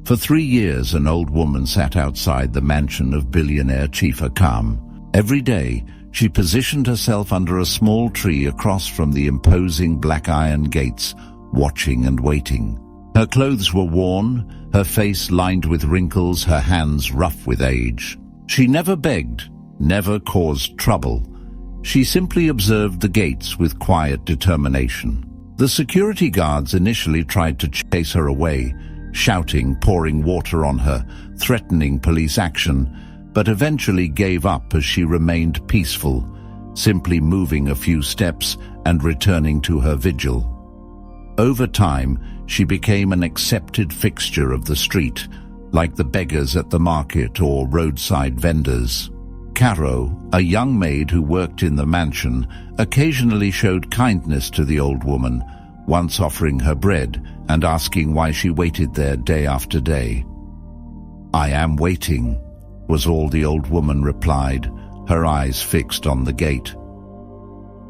For 3 years, an old woman sat outside the mansion of billionaire Chief Akam. Every day, she positioned herself under a small tree across from the imposing black iron gates, watching and waiting. Her clothes were worn, her face lined with wrinkles, her hands rough with age. She never begged, never caused trouble. She simply observed the gates with quiet determination. The security guards initially tried to chase her away, shouting, pouring water on her, threatening police action, but eventually gave up as she remained peaceful, simply moving a few steps and returning to her vigil. Over time, she became an accepted fixture of the street, like the beggars at the market or roadside vendors. Caro, a young maid who worked in the mansion, occasionally showed kindness to the old woman, once offering her bread and asking why she waited there day after day. "I am waiting," was all the old woman replied, her eyes fixed on the gate.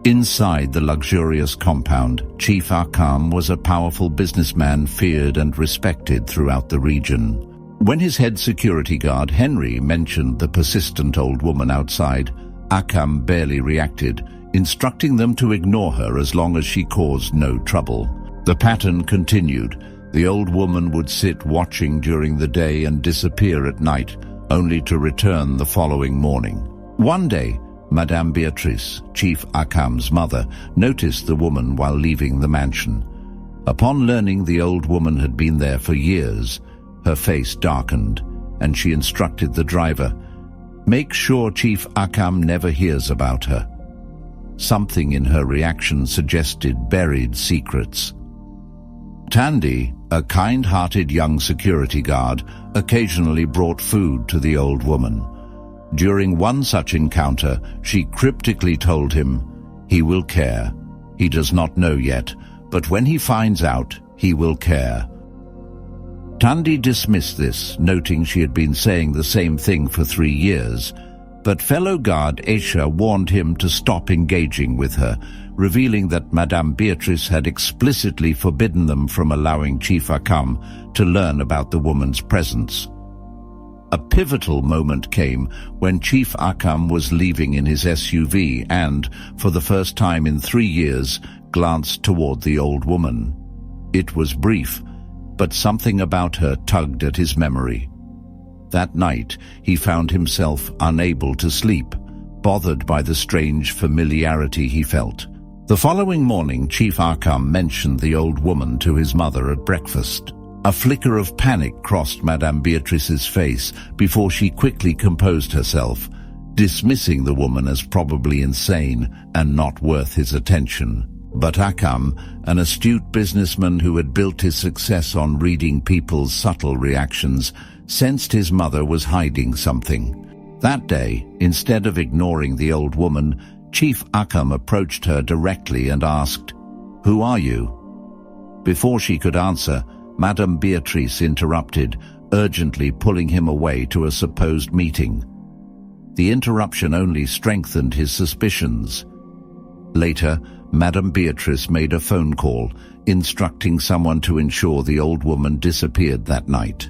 Inside the luxurious compound, Chief Akam was a powerful businessman feared and respected throughout the region. When his head security guard, Henry, mentioned the persistent old woman outside, Akam barely reacted, instructing them to ignore her as long as she caused no trouble. The pattern continued. The old woman would sit watching during the day and disappear at night, only to return the following morning. One day, Madame Beatrice, Chief Akam's mother, noticed the woman while leaving the mansion. Upon learning the old woman had been there for years, her face darkened, and she instructed the driver, "Make sure Chief Akam never hears about her." Something in her reaction suggested buried secrets. Tandy, a kind-hearted young security guard, occasionally brought food to the old woman. During one such encounter, she cryptically told him, "He will care. He does not know yet, but when he finds out, he will care." Tandy dismissed this, noting she had been saying the same thing for 3 years, but fellow guard Aisha warned him to stop engaging with her, revealing that Madame Beatrice had explicitly forbidden them from allowing Chief Akam to learn about the woman's presence. A pivotal moment came when Chief Akam was leaving in his SUV and, for the first time in 3 years, glanced toward the old woman. It was brief, but something about her tugged at his memory. That night, he found himself unable to sleep, bothered by the strange familiarity he felt. The following morning, Chief Akam mentioned the old woman to his mother at breakfast. A flicker of panic crossed Madame Beatrice's face before she quickly composed herself, dismissing the woman as probably insane and not worth his attention. But Akam, an astute businessman who had built his success on reading people's subtle reactions, sensed his mother was hiding something. That day, instead of ignoring the old woman, Chief Akam approached her directly and asked, "Who are you?" Before she could answer, Madame Beatrice interrupted, urgently pulling him away to a supposed meeting. The interruption only strengthened his suspicions. Later, Madame Beatrice made a phone call, instructing someone to ensure the old woman disappeared that night.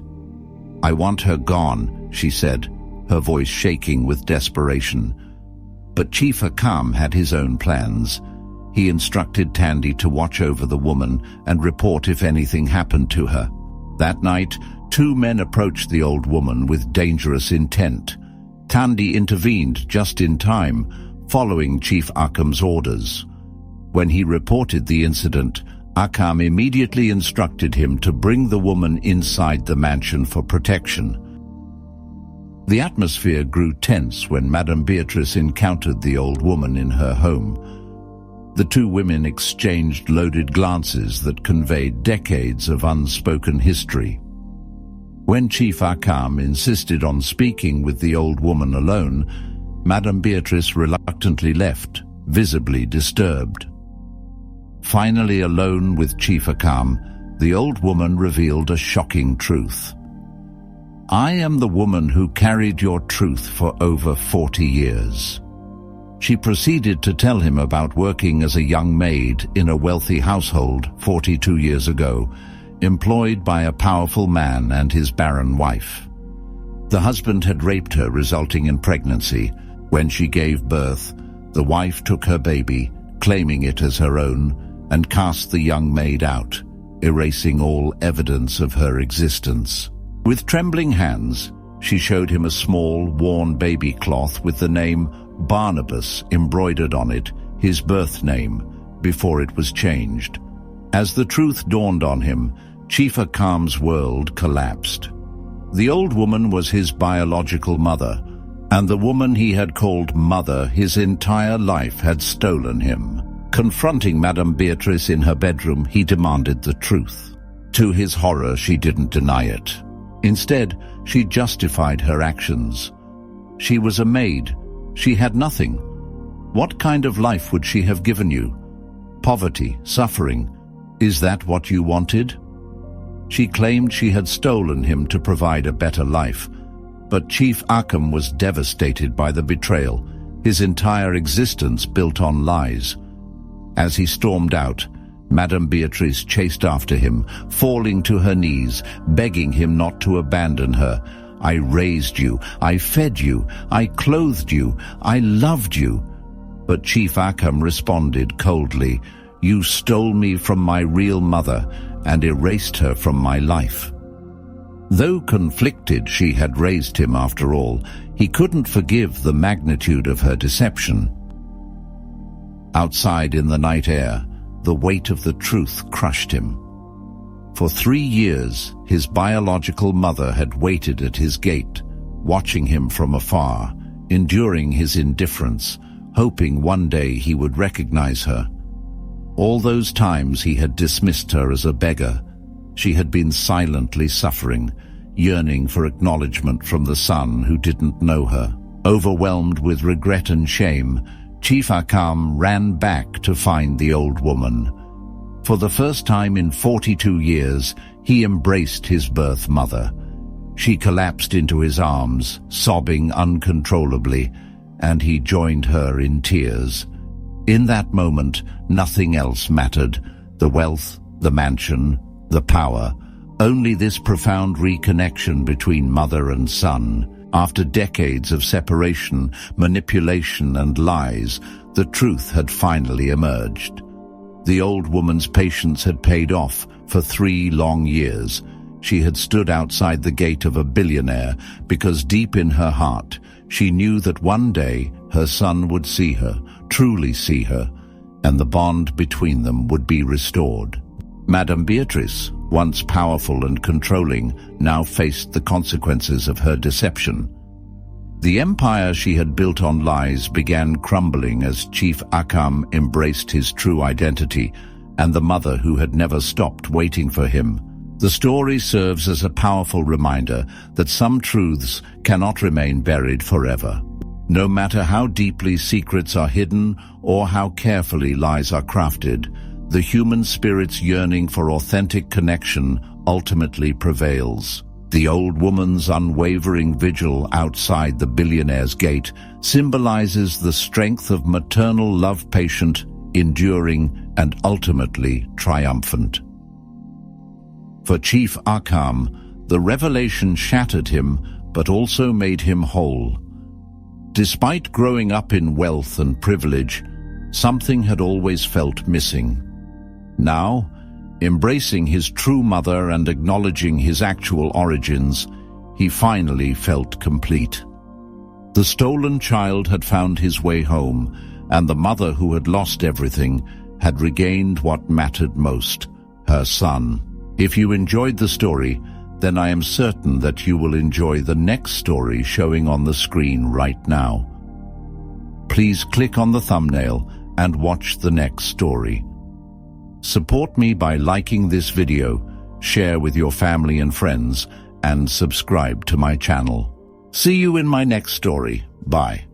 "I want her gone," she said, her voice shaking with desperation. But Chief Akam had his own plans. He instructed Tandy to watch over the woman and report if anything happened to her. That night, 2 men approached the old woman with dangerous intent. Tandy intervened just in time, following Chief Akam's orders. When he reported the incident, Akam immediately instructed him to bring the woman inside the mansion for protection. The atmosphere grew tense when Madame Beatrice encountered the old woman in her home. The 2 women exchanged loaded glances that conveyed decades of unspoken history. When Chief Akam insisted on speaking with the old woman alone, Madame Beatrice reluctantly left, visibly disturbed. Finally alone with Chief Akam, the old woman revealed a shocking truth. "I am the woman who carried your truth for over 40 years. She proceeded to tell him about working as a young maid in a wealthy household 42 years ago, employed by a powerful man and his barren wife. The husband had raped her, resulting in pregnancy. When she gave birth, the wife took her baby, claiming it as her own, and cast the young maid out, erasing all evidence of her existence. With trembling hands, she showed him a small, worn baby cloth with the name Barnabas embroidered on it, his birth name, before it was changed. As the truth dawned on him, Chief Akam's world collapsed. The old woman was his biological mother, and the woman he had called mother his entire life had stolen him. Confronting Madame Beatrice in her bedroom, he demanded the truth. To his horror, she didn't deny it. Instead, she justified her actions. She was a maid. She had nothing. What kind of life would she have given you? Poverty, suffering. Is that what you wanted? She claimed she had stolen him to provide a better life, but Chief Akam was devastated by the betrayal, his entire existence built on lies. As he stormed out, Madame Beatrice chased after him, falling to her knees, begging him not to abandon her. I raised you, I fed you, I clothed you, I loved you. But Chief Akam responded coldly, you stole me from my real mother and erased her from my life. Though conflicted she had raised him after all, he couldn't forgive the magnitude of her deception. Outside in the night air, the weight of the truth crushed him. For 3 years, his biological mother had waited at his gate, watching him from afar, enduring his indifference, hoping one day he would recognize her. All those times he had dismissed her as a beggar. She had been silently suffering, yearning for acknowledgement from the son who didn't know her. Overwhelmed with regret and shame, Chief Akam ran back to find the old woman. For the first time in 42 years, he embraced his birth mother. She collapsed into his arms, sobbing uncontrollably, and he joined her in tears. In that moment, nothing else mattered. The wealth, the mansion, the power. Only this profound reconnection between mother and son. After decades of separation, manipulation, and lies, the truth had finally emerged. The old woman's patience had paid off. For 3 long years, she had stood outside the gate of a billionaire because deep in her heart, she knew that one day her son would see her, truly see her, and the bond between them would be restored. Madame Beatrice, once powerful and controlling, now faced the consequences of her deception. The empire she had built on lies began crumbling as Chief Akam embraced his true identity and the mother who had never stopped waiting for him. The story serves as a powerful reminder that some truths cannot remain buried forever. No matter how deeply secrets are hidden or how carefully lies are crafted, the human spirit's yearning for authentic connection ultimately prevails. The old woman's unwavering vigil outside the billionaire's gate symbolizes the strength of maternal love, patient, enduring, and ultimately triumphant. For Chief Akam, the revelation shattered him, but also made him whole. Despite growing up in wealth and privilege, something had always felt missing. Now, embracing his true mother and acknowledging his actual origins, he finally felt complete. The stolen child had found his way home, and the mother who had lost everything had regained what mattered most, her son. If you enjoyed the story, then I am certain that you will enjoy the next story showing on the screen right now. Please click on the thumbnail and watch the next story. Support me by liking this video, share with your family and friends, and subscribe to my channel. See you in my next story. Bye.